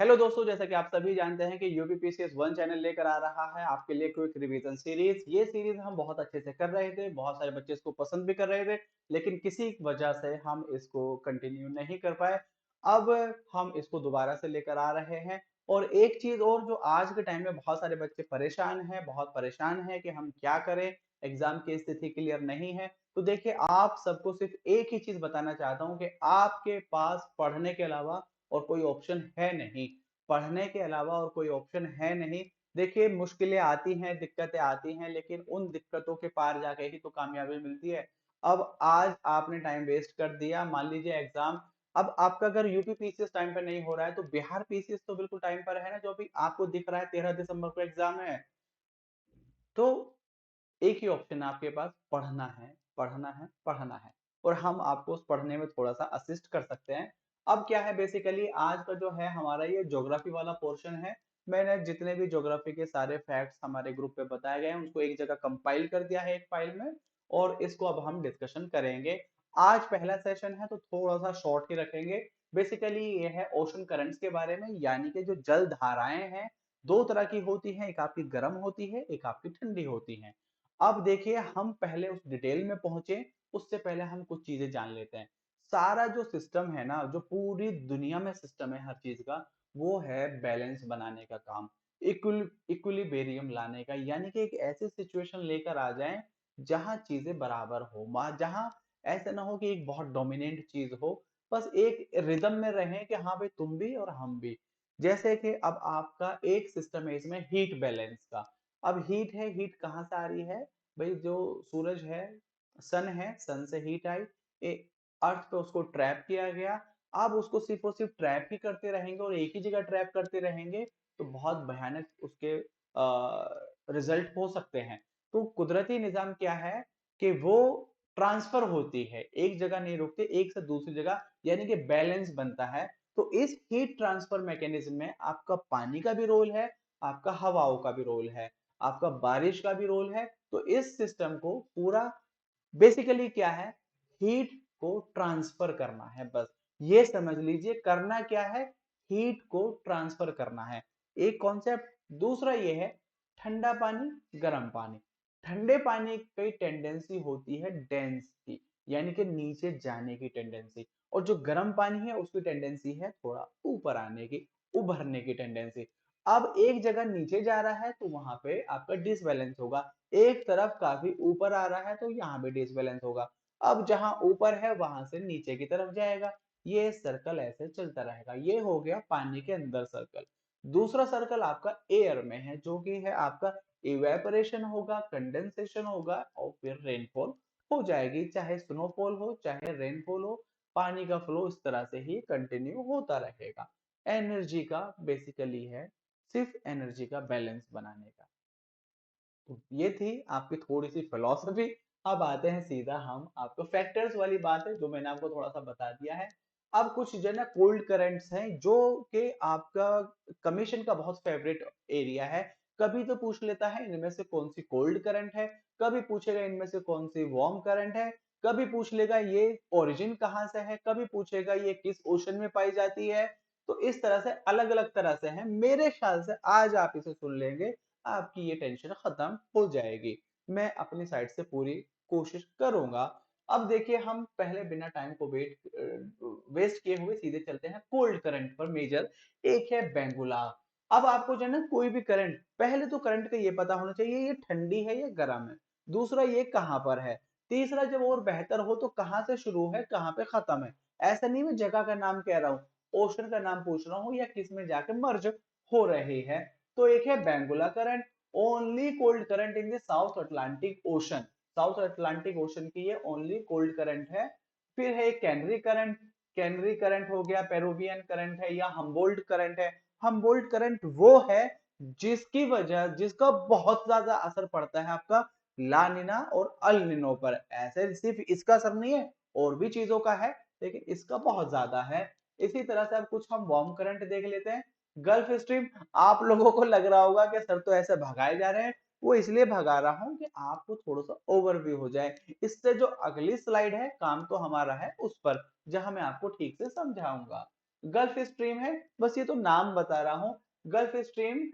Hello दोस्तों, जैसा कि आप सभी जानते हैं कि यूपीपीसीएस वन चैनल लेकर आ रहा है आपके लिए क्विक रिवीजन सीरीज। ये सीरीज हम बहुत अच्छे से कर रहे थे, बहुत सारे बच्चे इसको पसंद भी कर रहे थे, लेकिन किसी वजह से हम इसको कंटिन्यू नहीं कर पाए। अब हम इसको दोबारा से लेकर आ रहे हैं। और एक चीज और जो आज के टाइम में बहुत सारे बच्चे परेशान हैं, बहुत परेशान हैं कि हम क्या करें, एग्जाम की स्थिति क्लियर नहीं है। तो देखिए, आप सबको सिर्फ एक ही चीज बताना चाहता हूँ कि आपके पास पढ़ने के अलावा और कोई ऑप्शन है नहीं। पढ़ने के अलावा और कोई ऑप्शन है नहीं। देखिए, मुश्किलें आती हैं, दिक्कतें आती हैं, लेकिन उन दिक्कतों के पार जाके ही तो कामयाबी मिलती है। अब आज आपने टाइम वेस्ट कर दिया, मान लीजिए एग्जाम। अब आपका अगर यूपी पीसीएस टाइम पे नहीं हो रहा है तो बिहार पीसीएस तो बिल्कुल टाइम पर है ना, जो अभी आपको दिख रहा है 13 दिसंबर को एग्जाम है। तो एक ही ऑप्शन है आपके पास, पढ़ना है, पढ़ना है, पढ़ना है। और हम आपको उस पढ़ने में थोड़ा सा असिस्ट कर सकते हैं। अब क्या है, बेसिकली आज का जो है हमारा ये ज्योग्राफी वाला पोर्शन है। मैंने जितने भी ज्योग्राफी के सारे फैक्ट्स हमारे ग्रुप पे बताए गए हैं उनको एक जगह कंपाइल कर दिया है एक फाइल में। और इसको अब हम डिस्कशन करेंगे। आज पहला सेशन है तो थोड़ा सा शॉर्ट ही रखेंगे। बेसिकली ये है ओशन करंट्स के बारे में, यानी कि जो जल धाराएं हैं, दो तरह की होती हैं, एक आपकी गर्म होती है, एक आपकी ठंडी होती है। अब देखिए, हम पहले उस डिटेल में पहुंचे उससे पहले हम कुछ चीजें जान लेते हैं। सारा जो सिस्टम है ना, जो पूरी दुनिया में सिस्टम है हर चीज का, वो है बैलेंस बनाने का काम, इक्विलिब्रियम लाने का। यानी कि एक ऐसी सिचुएशन लेकर आ जाए जहां चीजें बराबर हो, जहां ऐसा ना हो कि एक बहुत डोमिनेंट चीज हो, बस एक रिदम में रहे कि हाँ भाई, तुम भी और हम भी। जैसे कि अब आपका एक सिस्टम है इसमें हीट बैलेंस का। अब हीट है, हीट कहाँ से आ रही है भाई? जो सूरज है, सन से हीट आई, अर्थ पे उसको ट्रैप किया गया। अब उसको सिर्फ और सिर्फ ट्रैप ही करते रहेंगे और एक ही जगह ट्रैप करते रहेंगे तो बहुत भयानक उसके रिजल्ट हो सकते हैं। तो कुदरती निजाम क्या है कि वो ट्रांसफर होती है, एक जगह नहीं रुकते, एक से दूसरी जगह, यानी कि बैलेंस बनता है। तो इस हीट ट्रांसफर मैकेनिज्म में आपका पानी का भी रोल है, आपका हवाओं का भी रोल है, आपका बारिश का भी रोल है। तो इस सिस्टम को पूरा बेसिकली क्या है, हीट को ट्रांसफर करना है, बस ये समझ लीजिए। करना क्या है, हीट को ट्रांसफर करना है, एक कॉन्सेप्ट। दूसरा ये है ठंडा पानी, गर्म पानी। ठंडे पानी की टेंडेंसी होती है डेंस की, यानी कि नीचे जाने की टेंडेंसी। और जो गर्म पानी है उसकी टेंडेंसी है थोड़ा ऊपर आने की, उभरने की टेंडेंसी। अब एक जगह नीचे जा रहा है तो वहां पे आपका डिसबैलेंस होगा, एक तरफ काफी ऊपर आ रहा है तो यहाँ भी डिसबैलेंस होगा। अब जहां ऊपर है वहां से नीचे की तरफ जाएगा। ये सर्कल ऐसे चलता रहेगा। ये हो गया पानी के अंदर सर्कल। दूसरा सर्कल आपका एयर में है, जो कि है आपका इवेपोरेशन होगा, कंडेंसेशन होगा और फिर रेनफॉल हो जाएगी। चाहे स्नोफॉल हो चाहे रेनफॉल हो, पानी का फ्लो इस तरह से ही कंटिन्यू होता रहेगा। एनर्जी का बेसिकली है, सिर्फ एनर्जी का बैलेंस बनाने का। तो ये थी आपकी थोड़ी सी फिलॉसफी। अब आते हैं सीधा हम आपको फैक्टर्स वाली बात है जो मैंने आपको थोड़ा सा बता दिया है। अब कुछ जो है ना कोल्ड करंट्स हैं जो कि आपका कमीशन का बहुत फेवरेट एरिया है। कभी तो पूछ लेता है इनमें से कौन सी कोल्ड करंट है, कभी पूछेगा इनमें से कौन सी वार्म करंट है, कभी पूछ लेगा ये ओरिजिन कहाँ से है, कभी पूछेगा ये किस ओशन में पाई जाती है। तो इस तरह से अलग अलग तरह से है। मेरे ख्याल से आज आप इसे सुन लेंगे, आपकी ये टेंशन खत्म हो जाएगी। मैं अपनी साइड से पूरी कोशिश करूंगा। अब देखिए, हम पहले बिना टाइम को वेस्ट किए हुए सीधे चलते हैं कोल्ड करंट पर। मेजर एक है बेंगुला। अब आपको जो है ना कोई भी करंट, पहले तो करंट का ये पता होना चाहिए ये ठंडी है या गर्म है। दूसरा ये कहां पर है। तीसरा, जब और बेहतर हो तो कहां से शुरू है कहां पे खत्म है। ऐसा नहीं मैं जगह का नाम कह रहा हूँ, ओशन का नाम पूछ रहा हूँ या किस में जाके मर्ज हो रही है। तो एक है Benguela current, only cold current in the south Atlantic ocean. South Atlantic ocean की ये ओनली कोल्ड करंट है। फिर है कैनरी करंट। कैनरी करंट हो गया, पेरुवियन करंट है या हम्बोल्ट करंट है। हम्बोल्ट करंट वो है जिसका बहुत ज्यादा असर पड़ता है आपका लानिना और अल निनो पर। ऐसे सिर्फ इसका असर नहीं है, और भी चीजों का है, लेकिन इसका बहुत ज्यादा है। इसी तरह से अब कुछ हम वार्म करंट देख लेते हैं। Gulf stream. आप लोगों को लग रहा होगा कि सर तो ऐसे भगाए जा रहे हैं, वो इसलिए भगा रहा हूं कि आपको थोड़ा सा ओवरव्यू हो जाए। इससे जो अगली स्लाइड है काम तो हमारा है उस पर, जहां मैं आपको ठीक से समझाऊंगा। गल्फ स्ट्रीम है, बस ये तो नाम बता रहा हूँ। गल्फ स्ट्रीम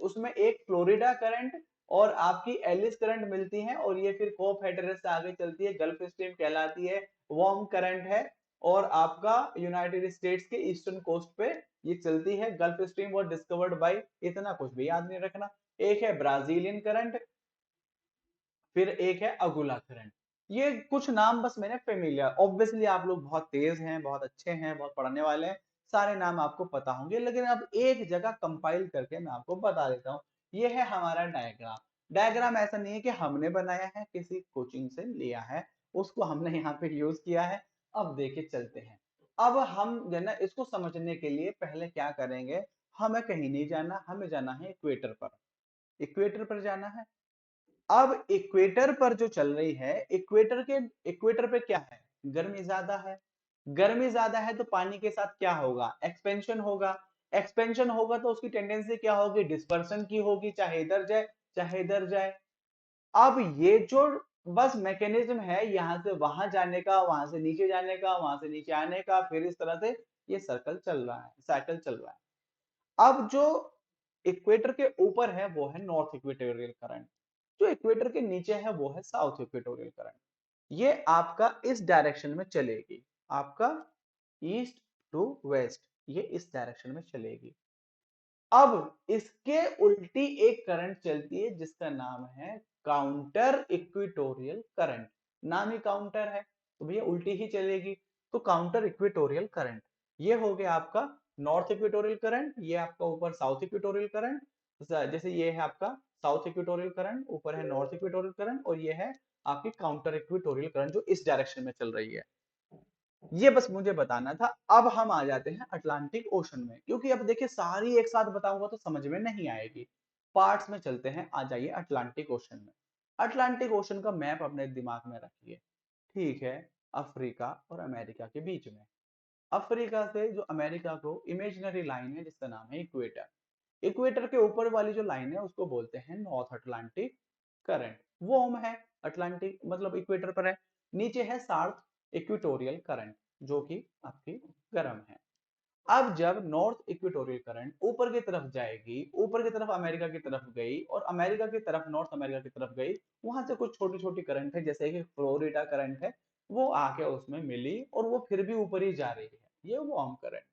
उसमें एक फ्लोरिडा करंट और आपकी एलिस करंट मिलती है और ये फिर कोप हेटेरस से आगे चलती है, गल्फ स्ट्रीम कहलाती है। वार्म करंट है और आपका यूनाइटेड स्टेट्स के ईस्टर्न कोस्ट पे ये चलती है। Gulf stream was discovered by, इतना कुछ भी याद नहीं रखना। एक है ब्राजीलियन करंट, फिर एक है अगुला करंट। ये कुछ नाम बस मैंने फेमिलियर, ऑब्वियसली आप लोग बहुत तेज हैं, बहुत अच्छे हैं, बहुत पढ़ने वाले हैं, सारे नाम आपको पता होंगे, लेकिन अब एक जगह कंपाइल करके मैं आपको बता देता हूँ। ये है हमारा डायग्राम। डायग्राम ऐसा नहीं है कि हमने बनाया है, किसी कोचिंग से लिया है, उसको हमने यहाँ पे यूज किया है। अब देखिए चलते हैं। अब हम जो है ना इसको समझने के लिए पहले क्या करेंगे, हमें कहीं नहीं जाना, हमें जाना है इक्वेटर पर। इक्वेटर पर जाना है। अब इक्वेटर पर जो चल रही है, इक्वेटर पे क्या है, गर्मी ज्यादा है। गर्मी ज्यादा है तो पानी के साथ क्या होगा, एक्सपेंशन होगा। एक्सपेंशन होगा तो उसकी टेंडेंसी क्या होगी, डिस्पर्सन की होगी, चाहे इधर जाए चाहे इधर जाए। अब ये जो बस मैकेनिज्म है, यहां से वहां जाने का, वहां से नीचे जाने का, वहां से नीचे आने का, फिर इस तरह से ये सर्कल चल रहा है, साइकिल चल रहा है। अब जो इक्वेटर के ऊपर है वो है नॉर्थ इक्वेटोरियल करंट, जो इक्वेटर के नीचे है वो है साउथ इक्वेटोरियल करंट। ये आपका इस डायरेक्शन में चलेगी, आपका ईस्ट टू वेस्ट, ये इस डायरेक्शन में चलेगी। अब इसके उल्टी एक करंट चलती है जिसका नाम है काउंटर इक्वेटोरियल करंट। नाम ही काउंटर है तो भैया उल्टी ही चलेगी, तो काउंटर इक्वेटोरियल करंट। ये हो गया आपका नॉर्थ इक्वेटोरियल करंट, ये आपका ऊपर साउथ इक्वेटोरियल करंट। जैसे ये है आपका साउथ इक्वेटोरियल करंट, ऊपर है नॉर्थ इक्वेटोरियल करंट, और ये है आपकी काउंटर इक्वेटोरियल करंट जो इस डायरेक्शन में चल रही है। ये बस मुझे बताना था। अब हम आ जाते हैं अटलांटिक ओशन में, क्योंकि अब देखिए सारी एक साथ बताऊंगा तो समझ में नहीं आएगी, पार्ट्स में चलते हैं। आ जाइए अटलांटिक ओशन में। अटलांटिक ओशन का मैप अपने दिमाग में रखिए, ठीक है। अफ्रीका और अमेरिका के बीच में, अफ्रीका से जो अमेरिका को इमेजिनरी लाइन है जिसका नाम है इक्वेटर। इक्वेटर के ऊपर वाली जो लाइन है उसको बोलते हैं नॉर्थ अटलांटिक करंट, वो हम है अटलांटिक मतलब इक्वेटर पर है। नीचे है साउथ इक्वेटोरियल करंट जो कि आपकी गर्म है। अब जब नॉर्थ इक्वेटोरियल करंट ऊपर की तरफ जाएगी, ऊपर की तरफ अमेरिका की तरफ गई और अमेरिका की तरफ नॉर्थ अमेरिका की तरफ गई, वहां से कुछ छोटी छोटी करंट है जैसे कि फ्लोरिडा करंट है, वो आके उसमें मिली और वो फिर भी ऊपर ही जा रही है, ये वार्म करंट है।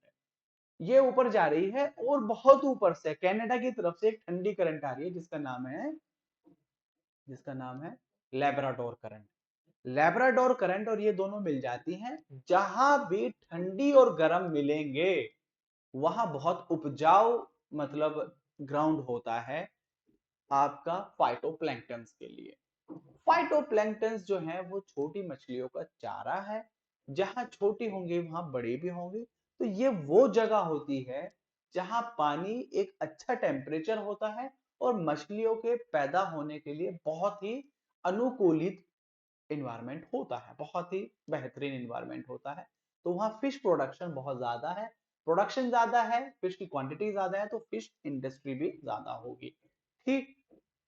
ये ऊपर जा रही है और बहुत ऊपर से कनाडा की तरफ से एक ठंडी करंट आ रही है जिसका नाम है लेब्राडोर करंट। लेब्राडोर करंट और ये दोनों मिल जाती हैं, जहां भी ठंडी और गर्म मिलेंगे वहां बहुत उपजाऊ मतलब ग्राउंड होता है आपका फाइटोप्लैंक्टन्स के लिए। फाइटोप्लैंक्टन्स जो है वो छोटी मछलियों का चारा है, जहां छोटी होंगी वहां बड़ी भी होंगी। तो ये वो जगह होती है जहां पानी एक अच्छा टेम्परेचर होता है और मछलियों के पैदा होने के लिए बहुत ही अनुकूलित इन्वायरमेंट होता है, बहुत ही बेहतरीन इन्वायरमेंट होता है। तो वहां फिश प्रोडक्शन बहुत ज्यादा है, प्रोडक्शन ज्यादा है, फिश की क्वांटिटी ज्यादा है, तो फिश इंडस्ट्री भी ज्यादा होगी। ठीक,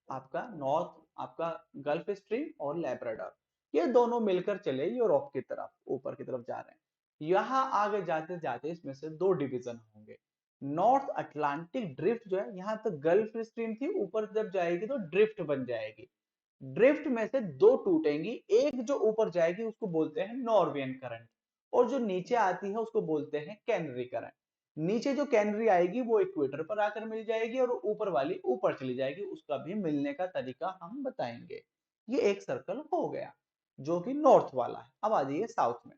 आपका नॉर्थ, आपका गल्फ स्ट्रीम और लेब्राडोर, ये दोनों मिलकर चले यूरोप की तरफ, ऊपर की तरफ जा रहे हैं। यहाँ आगे जाते जाते इसमें से दो डिवीजन होंगे। नॉर्थ अटलांटिक ड्रिफ्ट जो है, यहाँ तक गल्फ स्ट्रीम थी, ऊपर जब जाएगी तो ड्रिफ्ट बन जाएगी। ड्रिफ्ट में से दो टूटेंगी, एक जो ऊपर जाएगी उसको बोलते हैं नॉर्वेन करंट, और जो नीचे आती है उसको बोलते हैं कैनरी करंट। नीचे जो कैनरी आएगी वो इक्वेटर पर आकर मिल जाएगी और ऊपर वाली ऊपर चली जाएगी, उसका भी मिलने का तरीका हम बताएंगे। ये एक सर्कल हो गया जो कि नॉर्थ वाला है। अब आ जाइए साउथ में।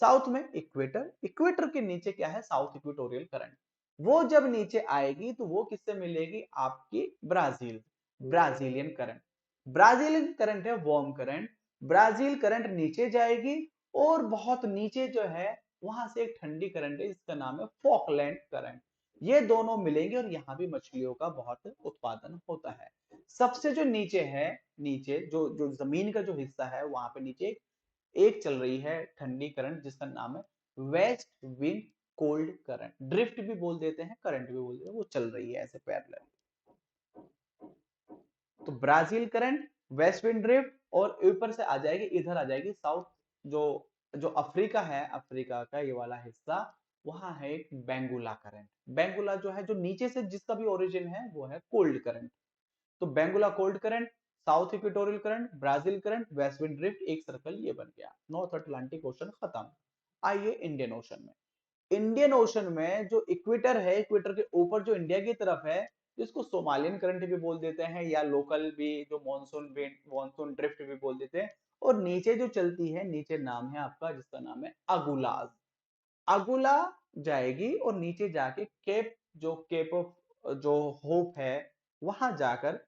साउथ में इक्वेटर, इक्वेटर के नीचे क्या है, साउथ इक्वेटोरियल करंट। वो जब नीचे आएगी तो वो किससे मिलेगी, आपकी Brazil, Brazilian current. Brazilian current है वार्म करंट। ब्राजील करंट नीचे जाएगी और बहुत नीचे जो है वहां से एक ठंडी करंट है जिसका नाम है फॉकलैंड करंट। ये दोनों मिलेंगे और यहाँ भी मछलियों का बहुत उत्पादन होता है। सबसे जो नीचे है, नीचे जो जो जमीन का जो हिस्सा है वहां पे नीचे एक चल रही है ठंडी करंट जिसका नाम है west wind cold current, drift भी बोल देते हैं, करंट भी बोल देते हैं, वो चल रही है ऐसे पैरेलल। तो Brazil current, west wind drift, और ऊपर से आ जाएगी, इधर आ जाएगी साउथ, जो जो अफ्रीका है, अफ्रीका का ये वाला हिस्सा, वहां है एक बेंगुला करंट। बेंगुला जो है, जो नीचे से जिसका भी ओरिजिन है, वो है कोल्ड करंट। तो Benguela cold current, south equatorial current, Brazil current, west wind drift, एक सर्कल ये बन गया। नॉर्थ अटलांटिक ओशन खत्म। आइए इंडियन ओशन में। इंडियन ओशन में जो इक्वेटर है, इक्वेटर के ऊपर जो इंडिया की तरफ है, जिसको सोमालियन करंट भी बोल देते हैं, या लोकल भी जो मॉनसून विंड, मॉनसून ड्रिफ्ट भी बोल देते हैं। और नीचे जो चलती है, नीचे नाम है आपका, जिसका नाम है अगुलाज। अगुला जाएगी और नीचे जाके केप, जो केप ऑफ जो होप है, वहां जाकर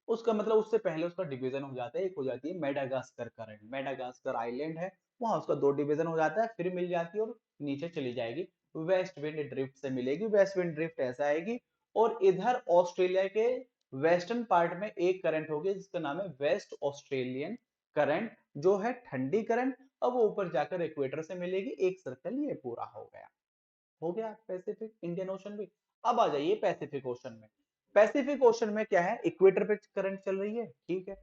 उसका मतलब उससे पहले उसका डिवीजन हो जाता है। एक हो जाती है मेडागास्कर करंट, मेडागास्कर आइलैंड है, वहां उसका दो डिवीजन हो जाता है, फिर मिल जाती है और नीचे चली जाएगी, वेस्ट विंड ड्रिफ्ट से मिलेगी। वेस्ट विंड ड्रिफ्ट ऐसा आएगी, और इधर ऑस्ट्रेलिया के वेस्टर्न पार्ट में एक करंट होगी, जिसका नाम है वेस्ट ऑस्ट्रेलियन करंट, जो है ठंडी करंट। अब वो ऊपर जाकर इक्वेटर से मिलेगी, एक सर्कल ये पूरा हो गया। हो गया पैसिफिक इंडियन ओशन भी। अब आ जाइए पैसिफिक ओशन में। पैसिफिक ओशन में क्या है, इक्वेटर पे करंट चल रही है, ठीक है।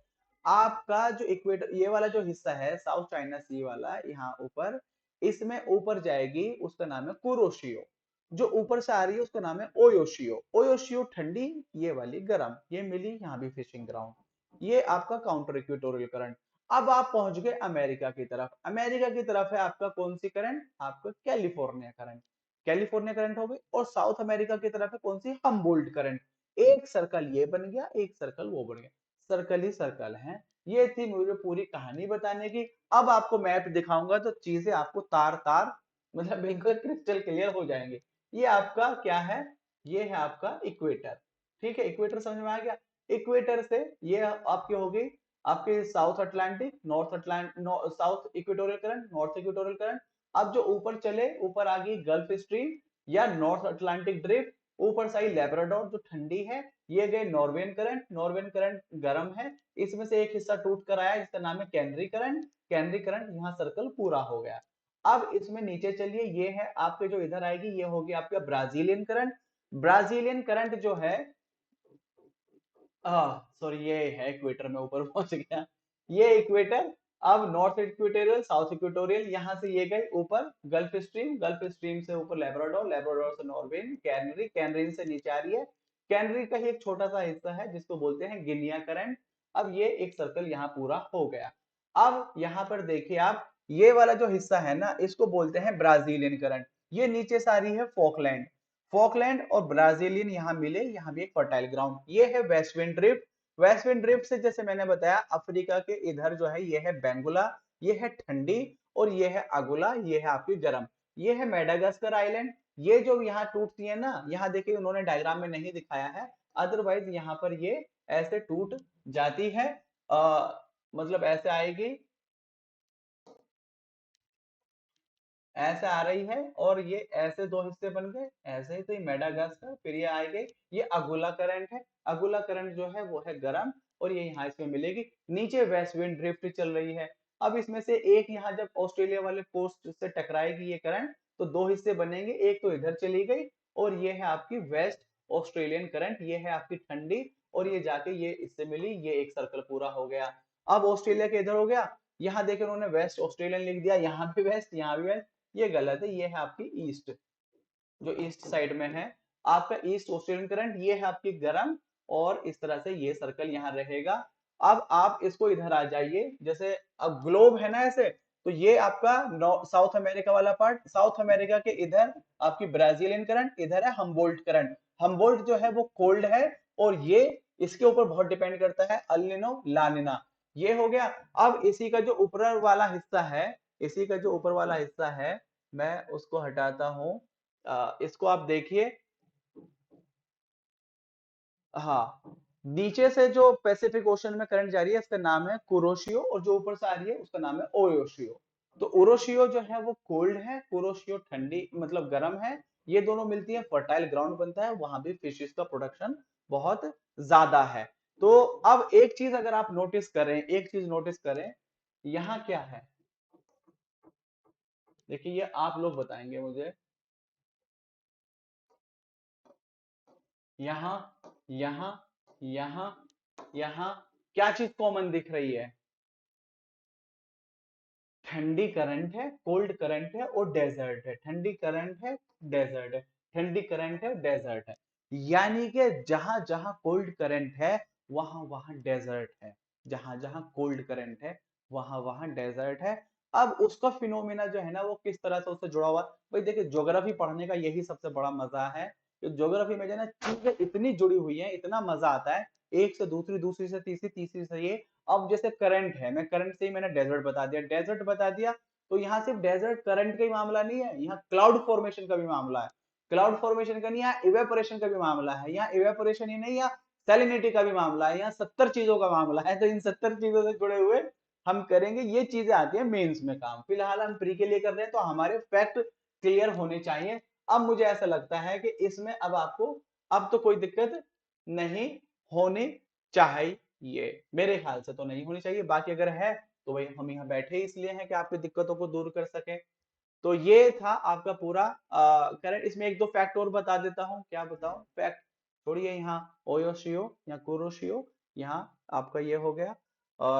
आपका जो इक्वेटर, ये वाला जो हिस्सा है साउथ चाइना सी वाला, यहाँ ऊपर, इसमें ऊपर जाएगी, उसका नाम है कुरोशियो। जो ऊपर से आ रही है उसका नाम है ओयोशियो। ओयोशियो ठंडी, ये वाली गर्म, ये मिली यहाँ भी फिशिंग ग्राउंड। ये आपका काउंटर इक्वेटोरियल करंट। अब आप पहुंच गए अमेरिका की तरफ। अमेरिका की तरफ है आपका कौन सी करंट, आपका कैलिफोर्निया करंट। कैलिफोर्निया करंट हो गई। और साउथ अमेरिका की तरफ है कौन सी, हम्बोल्ट करंट। एक सर्कल ये बन गया, एक सर्कल वो बन गया, सर्कल ही सर्कल है। ये थी मुझे पूरी कहानी बताने की। अब आपको मैप दिखाऊंगा तो चीजें आपको तार तार, मतलब बिल्कुल क्रिस्टल क्लियर हो जाएंगे। ये आपका क्या है, ये है आपका इक्वेटर। ठीक है, इक्वेटर समझ में आ गया। इक्वेटर से ये आपकी हो गई आपके south Atlantic, north Atlantic, south equatorial current, north equatorial current. अब जो ऊपर चले, ऊपर आ गई गल्फ स्ट्रीम या नॉर्थ अटलांटिक ड्रिफ्ट। ऊपर से आई लेब्राडोर जो ठंडी है। ये गए नॉर्वेन करंट, नॉर्वेन करंट गर्म है। इसमें से एक हिस्सा टूट कर आया, जिसका नाम है कैनरी करंट। कैनरी करंट, यहाँ सर्कल पूरा हो गया। अब इसमें नीचे चलिए, ये है आपके जो इधर आएगी, ये होगी आपका ब्राजीलियन करंट। ब्राजीलियन करंट जो है, सॉरी, ये है इक्वेटर में ऊपर पहुंच गया, ये इक्वेटर। अब नॉर्थ इक्वेटोरियल, साउथ इक्वेटोरियल, यहां से ये गए ऊपर गल्फ स्ट्रीम, गल्फ स्ट्रीम से ऊपर लेब्राडोर, लेब्राडोर से नॉर्वेन, कैनरी, कैनरी से नीचे आ रही है। कैनरी का ही एक छोटा सा हिस्सा है जिसको बोलते हैं गिनिया करंट। अब ये एक सर्कल यहाँ पूरा हो गया। अब यहाँ पर देखिए आप, ये वाला जो हिस्सा है ना, इसको बोलते हैं ब्राजीलियन करंट। ये नीचे से आ रही है फॉकलैंड। फॉकलैंड और ब्राजीलियन यहाँ मिले, यहाँ भी एक फर्टाइल ग्राउंड। ये है west wind drift. West wind drift से जैसे मैंने बताया, अफ्रीका के इधर जो है, ये है बेंगुला, ये है ठंडी, और ये है अगुला, ये है आपकी गर्म। ये है मेडागास्कर आइलैंड। ये जो यहाँ टूटती है ना, यहाँ देखिए उन्होंने डायग्राम में नहीं दिखाया है, अदरवाइज यहाँ पर ये ऐसे टूट जाती है। मतलब ऐसे आएगी, ऐसे आ रही है, और ये ऐसे दो हिस्से बन गए, ऐसे ही। तो ये मेडागास्कर, फिर ये आएगी, ये अगुला करंट है। अगुला करंट जो है वो है गर्म, और ये यहाँ इसमें मिलेगी। नीचे वेस्ट विंड ड्रिफ्ट चल रही है। अब इसमें से एक यहाँ जब ऑस्ट्रेलिया वाले कोस्ट से टकराएगी ये करंट, तो दो हिस्से बनेंगे, एक तो इधर चली गई, और ये है आपकी वेस्ट ऑस्ट्रेलियन करंट, ये है आपकी ठंडी, और ये जाके ये इससे मिली, ये एक सर्कल पूरा हो गया। अब ऑस्ट्रेलिया के इधर हो गया, यहाँ देखिए उन्होंने वेस्ट ऑस्ट्रेलियन लिख दिया, यहाँ भी वेस्ट, यहाँ भी वेस्ट, ये गलत है। ये है आपकी ईस्ट, जो ईस्ट साइड में है आपका ईस्ट ऑस्ट्रेलियन करंट, ये है आपकी गर्म। और इस तरह से ये सर्कल यहाँ रहेगा। अब आप इसको इधर आ जाइए, जैसे अब ग्लोब है ना ऐसे, तो ये आपका साउथ अमेरिका वाला पार्ट, साउथ अमेरिका के इधर आपकी ब्राजीलियन करंट, इधर है हम्बोल्ट करंट। हम्बोल्ट जो है वो कोल्ड है, और ये इसके ऊपर बहुत डिपेंड करता है अल्निनो लानिना। ये हो गया। अब इसी का जो ऊपर वाला हिस्सा है, इसी का जो ऊपर वाला हिस्सा है, मैं उसको हटाता हूं। इसको आप देखिए, हाँ, नीचे से जो पैसिफिक ओशन में करंट जा रही है, इसका नाम है कुरोशियो, और जो ऊपर से आ रही है उसका नाम है ओयोशियो। तो उरोशियो जो है वो कोल्ड है, कुरोशियो ठंडी मतलब गर्म है। ये दोनों मिलती है, फर्टाइल ग्राउंड बनता है, वहां भी फिशेस का प्रोडक्शन बहुत ज्यादा है। तो अब एक चीज अगर आप नोटिस करें, एक चीज नोटिस करें, यहाँ क्या है, देखिए ये आप लोग बताएंगे मुझे। यहाँ, यहाँ, यहाँ, यहाँ क्या चीज कॉमन दिख रही है, ठंडी करंट है, कोल्ड करंट है और डेजर्ट है। ठंडी करंट है, डेजर्ट है, ठंडी करंट है, डेजर्ट है। यानी कि जहां जहां कोल्ड करंट है वहां वहां डेजर्ट है। जहां जहां कोल्ड करंट है वहां वहां डेजर्ट है। अब उसका फिनोमेना जो है ना वो किस तरह से उससे जुड़ा हुआ है। भाई देखिए ज्योग्राफी पढ़ने का यही सबसे बड़ा मजा है कि ज्योग्राफी में जो है ना चीजें इतनी जुड़ी हुई है, इतना मजा आता है, एक से दूसरी, दूसरी से तीसरी, तीसरी से ये। अब जैसे करंट है, मैं करंट से ही मैंने डेजर्ट बता दिया, डेजर्ट बता दिया, तो यहाँ सिर्फ डेजर्ट करंट का ही मामला नहीं है, यहाँ क्लाउड फॉर्मेशन का भी मामला है। क्लाउड फॉर्मेशन का नहीं, यहाँ इवेपोरेशन का भी मामला है। यहाँ इवेपोरेशन ही नहीं, यहाँ सैलिनिटी का भी मामला है। यहाँ 70 चीजों का मामला है। तो इन 70 चीजों से जुड़े हुए हम करेंगे, ये चीजें आती है मेंस में काम। फिलहाल हम प्री के लिए कर रहे हैं तो हमारे फैक्ट क्लियर होने चाहिए। अब मुझे ऐसा लगता है कि इसमें अब आपको अब तो कोई दिक्कत नहीं होनी चाहिए, मेरे ख्याल से तो नहीं होनी चाहिए। बाकी अगर है तो भाई हम यहाँ बैठे इसलिए हैं कि आपकी दिक्कतों को दूर कर सके। तो ये था आपका पूरा करंट। इसमें एक दो फैक्ट और बता देता हूँ, क्या बताओ फैक्ट। छोड़िए यहाँ ओयोशियो या कुरोशियो, यहाँ आपका ये हो गया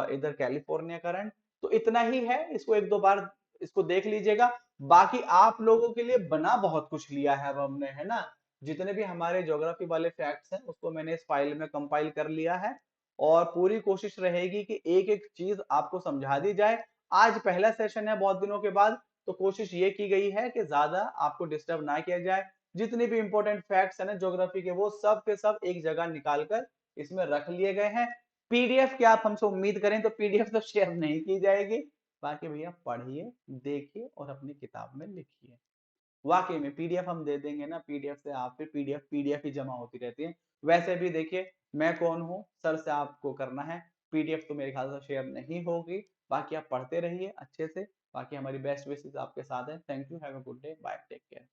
इधर कैलिफोर्निया करंट। तो इतना ही है, इसको एक दो बार इसको देख लीजिएगा। बाकी आप लोगों के लिए बना बहुत कुछ लिया है अब हमने, है ना। जितने भी हमारे ज्योग्राफी वाले फैक्ट्स हैं उसको मैंने इस फाइल में कंपाइल कर लिया है। और पूरी कोशिश रहेगी कि एक एक चीज आपको समझा दी जाए। आज पहला सेशन है बहुत दिनों के बाद, तो कोशिश ये की गई है कि ज्यादा आपको डिस्टर्ब ना किया जाए। जितने भी इंपॉर्टेंट फैक्ट्स है ना ज्योग्राफी के, वो सब के सब एक जगह निकालकर इसमें रख लिए गए हैं। पीडीएफ की आप हमसे उम्मीद करें तो पीडीएफ तो शेयर नहीं की जाएगी। बाकी भैया पढ़िए, देखिए और अपनी किताब में लिखिए। वाकई में पीडीएफ हम दे देंगे ना, पीडीएफ से आप फिर पीडीएफ पीडीएफ ही जमा होती रहती है। वैसे भी देखिए मैं कौन हूँ, सर से आपको करना है, पीडीएफ तो मेरे ख्याल से शेयर नहीं होगी। बाकी आप पढ़ते रहिए अच्छे से। बाकी हमारी बेस्ट विशेस आपके साथ है। Thank you, have a good day, bye, take care.